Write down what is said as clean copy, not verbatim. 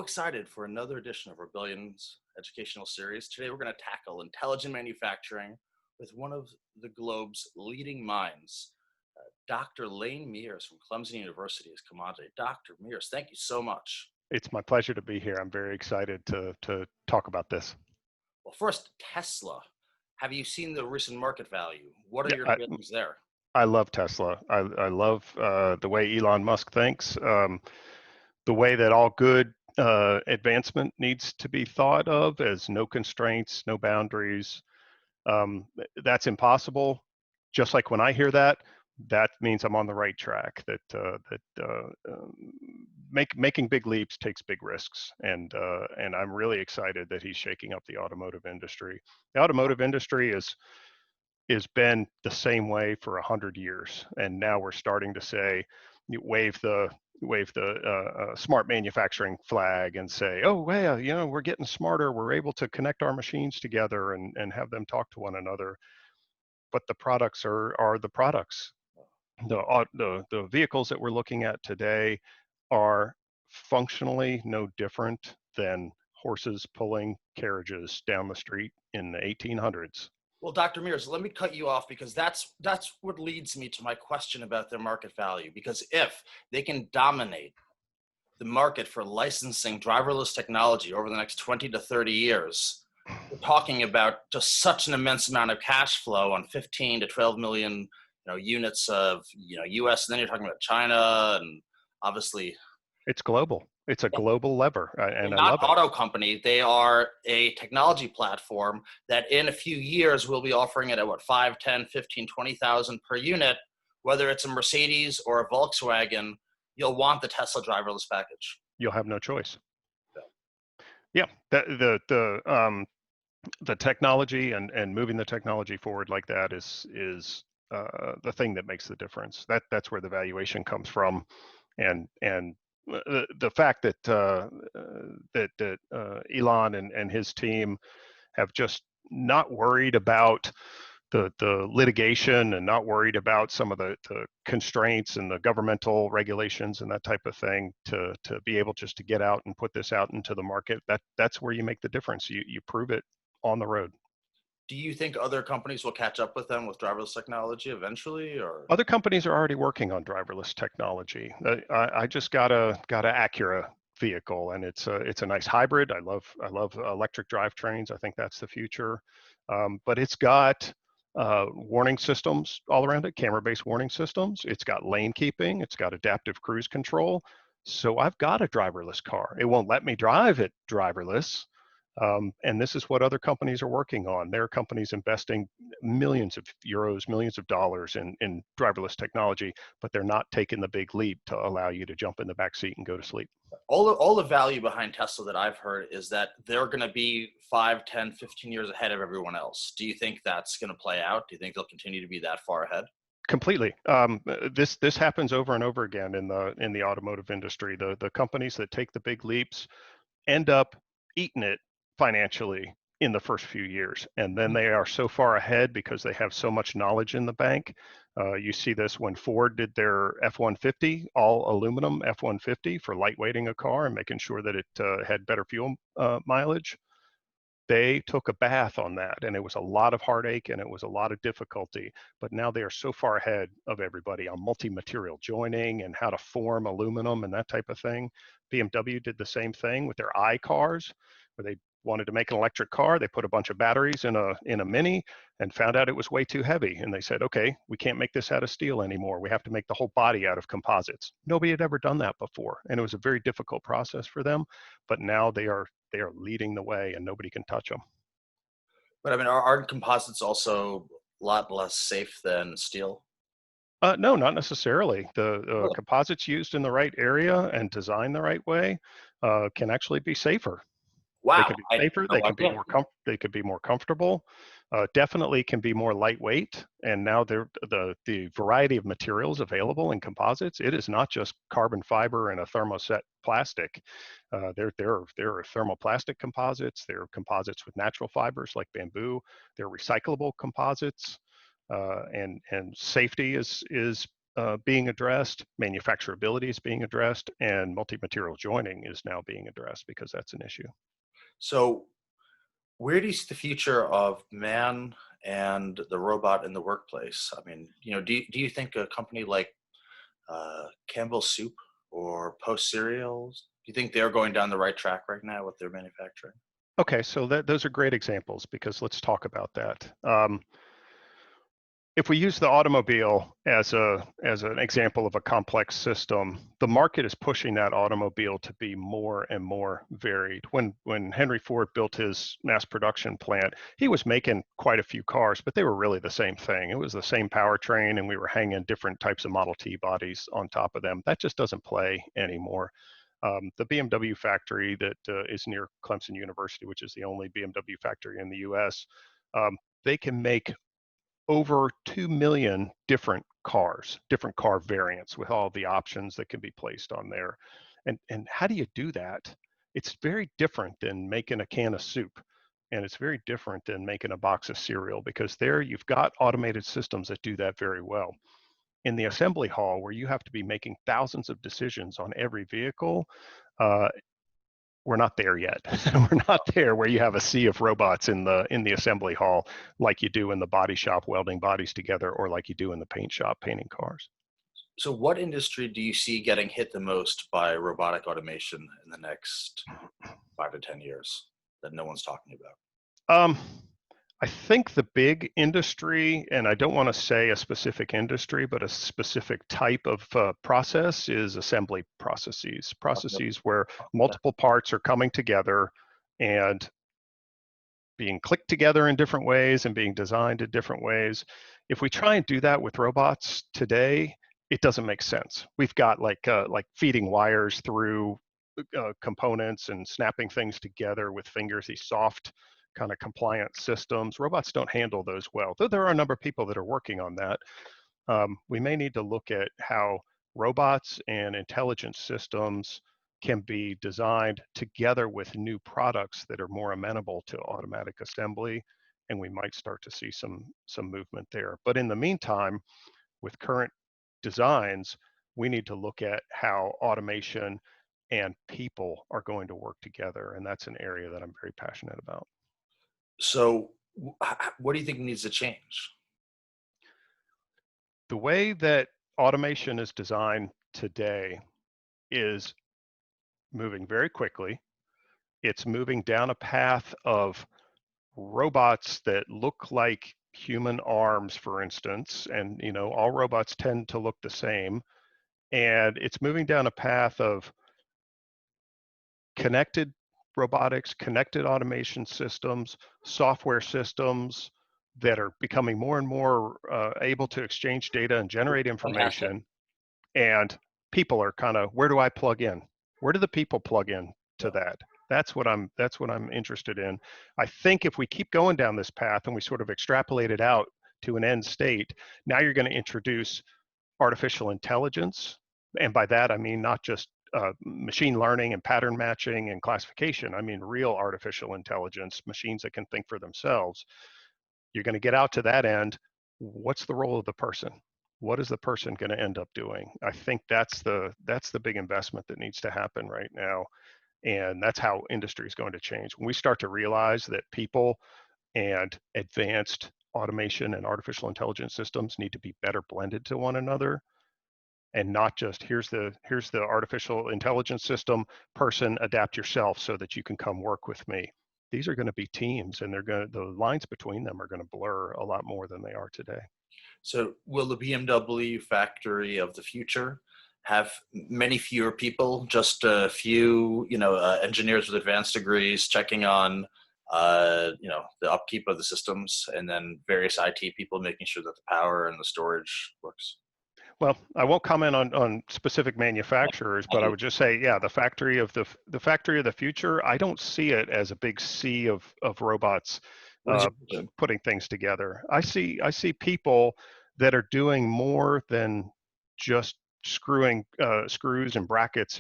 Excited for another edition of our Billions educational series. Today, we're going to tackle intelligent manufacturing with one of the globe's leading minds. Dr. Lane Mears from Clemson University has come on today. Dr. Mears, thank you so much. It's my pleasure to be here. I'm very excited to talk about this. Well, first, Tesla. Have you seen the recent market value? What are Yeah, your I, feelings there? I love Tesla. I love the way Elon Musk thinks, the way that all good advancement needs to be thought of as no constraints, no boundaries. That's impossible. Just like when I hear that, that means I'm on the right track. Making big leaps takes big risks, and I'm really excited that he's shaking up the automotive industry. The automotive industry is been the same way for 100 years, and now we're starting to say, wave the smart manufacturing flag and say, oh well, we're getting smarter. We're able to connect our machines together and have them talk to one another. But the products are the products. The vehicles that we're looking at today are functionally no different than horses pulling carriages down the street in the 1800s. Well, Dr. Mears, let me cut you off because that's what leads me to my question about their market value. Because if they can dominate the market for licensing driverless technology over the next 20 to 30 years, we're talking about just such an immense amount of cash flow on 15 to 12 million units of US, and then you're talking about China and obviously It's global. It's a global lever, they're and I not love it. auto company. They are a technology platform that in a few years will be offering it at what, 5, 10, 15, 20,000 per unit. Whether it's a Mercedes or a Volkswagen, you'll want the Tesla driverless package. You'll have no choice. Yeah, the technology and moving the technology forward like that is the thing that makes the difference. That's where the valuation comes from, and the fact that Elon and his team have just not worried about the litigation and not worried about some of the constraints and the governmental regulations and that type of thing to be able just to get out and put this out into the market. That's where you make the difference. You prove it on the road. Do you think other companies will catch up with them with driverless technology eventually, or? Other companies are already working on driverless technology. I just got a Acura vehicle, and it's a nice hybrid. I love electric drivetrains. I think that's the future. But it's got warning systems all around it, camera-based warning systems. It's got lane keeping. It's got adaptive cruise control. So I've got a driverless car. It won't let me drive it driverless. And this is what other companies are working on. There are companies investing millions of euros, millions of dollars in driverless technology, but they're not taking the big leap to allow you to jump in the back seat and go to sleep. All the value behind Tesla that I've heard is that they're going to be 5, 10, 15 years ahead of everyone else. Do you think that's going to play out? Do you think they'll continue to be that far ahead? Completely. This happens over and over again in the automotive industry. The companies that take the big leaps end up eating it financially in the first few years, and then they are so far ahead because they have so much knowledge in the bank. You see this when Ford did their F-150, all aluminum F-150 for lightweighting a car and making sure that it had better fuel mileage. They took a bath on that, and it was a lot of heartache and it was a lot of difficulty. But now they are so far ahead of everybody on multi-material joining and how to form aluminum and that type of thing. BMW did the same thing with their i cars, where they wanted to make an electric car. They put a bunch of batteries in a Mini and found out it was way too heavy. And they said, okay, we can't make this out of steel anymore. We have to make the whole body out of composites. Nobody had ever done that before, and it was a very difficult process for them. But now they are leading the way, and nobody can touch them. But I mean, aren't composites also a lot less safe than steel? No, not necessarily. The Really? composites used in the right area and designed the right way can actually be safer. They Wow, can be I had safer. no They can be idea. they could be more comfortable. Definitely can be more lightweight. And now the variety of materials available in composites. It is not just carbon fiber and a thermoset plastic. There are thermoplastic composites. There are composites with natural fibers like bamboo. There are recyclable composites. And safety is being addressed, manufacturability is being addressed, and multi-material joining is now being addressed because that's an issue. So where do you see the future of man and the robot in the workplace? I mean, do you think a company like Campbell's Soup or Post Cereals, do you think they're going down the right track right now with their manufacturing? Okay, so those are great examples because let's talk about that. If we use the automobile as an example of a complex system, the market is pushing that automobile to be more and more varied. When Henry Ford built his mass production plant, he was making quite a few cars, but they were really the same thing. It was the same powertrain, and we were hanging different types of Model T bodies on top of them. That just doesn't play anymore. The BMW factory that is near Clemson University, which is the only BMW factory in the U.S., they can make over 2 million different cars, different car variants with all the options that can be placed on there. And how do you do that? It's very different than making a can of soup. And it's very different than making a box of cereal because there you've got automated systems that do that very well. In the assembly hall, where you have to be making thousands of decisions on every vehicle, uh, we're not there yet. We're not there where you have a sea of robots in the assembly hall like you do in the body shop welding bodies together or like you do in the paint shop painting cars. So what industry do you see getting hit the most by robotic automation in the next 5 to 10 years that no one's talking about? Um, I think the big industry, and I don't want to say a specific industry, but a specific type of process is assembly processes, processes where multiple parts are coming together and being clicked together in different ways and being designed in different ways. If we try and do that with robots today, it doesn't make sense. We've got like feeding wires through components and snapping things together with fingers, these soft kind of compliant systems. Robots don't handle those well, though there are a number of people that are working on that. We may need to look at how robots and intelligent systems can be designed together with new products that are more amenable to automatic assembly, and we might start to see some movement there. But in the meantime, with current designs, we need to look at how automation and people are going to work together, and that's an area that I'm very passionate about. So what do you think needs to change? The way that automation is designed today is moving very quickly. It's moving down a path of robots that look like human arms, for instance, and all robots tend to look the same. And it's moving down a path of connected robotics, connected automation systems, software systems that are becoming more and more able to exchange data and generate Fantastic. information. And people are kind of, where do I plug in? Where do the people plug in to that? That's what I'm interested in. I think if we keep going down this path and we sort of extrapolate it out to an end state, now you're going to introduce artificial intelligence. And by that, I mean not just machine learning and pattern matching and classification. I mean real artificial intelligence, machines that can think for themselves. You're going to get out to that end. What's the role of the person? What is the person going to end up doing? I think that's the big investment that needs to happen right now. And that's how industry is going to change. When we start to realize that people and advanced automation and artificial intelligence systems need to be better blended to one another, and not just here's the artificial intelligence system, person, adapt yourself so that you can come work with me. These are going to be teams, and the lines between them are going to blur a lot more than they are today. So will the BMW factory of the future have many fewer people, just a few, engineers with advanced degrees checking on, the upkeep of the systems, and then various IT people making sure that the power and the storage works? Well, I won't comment on specific manufacturers, but I would just say, yeah, the factory of the future, I don't see it as a big sea of robots What is your vision? putting things together. I see people that are doing more than just screwing screws and brackets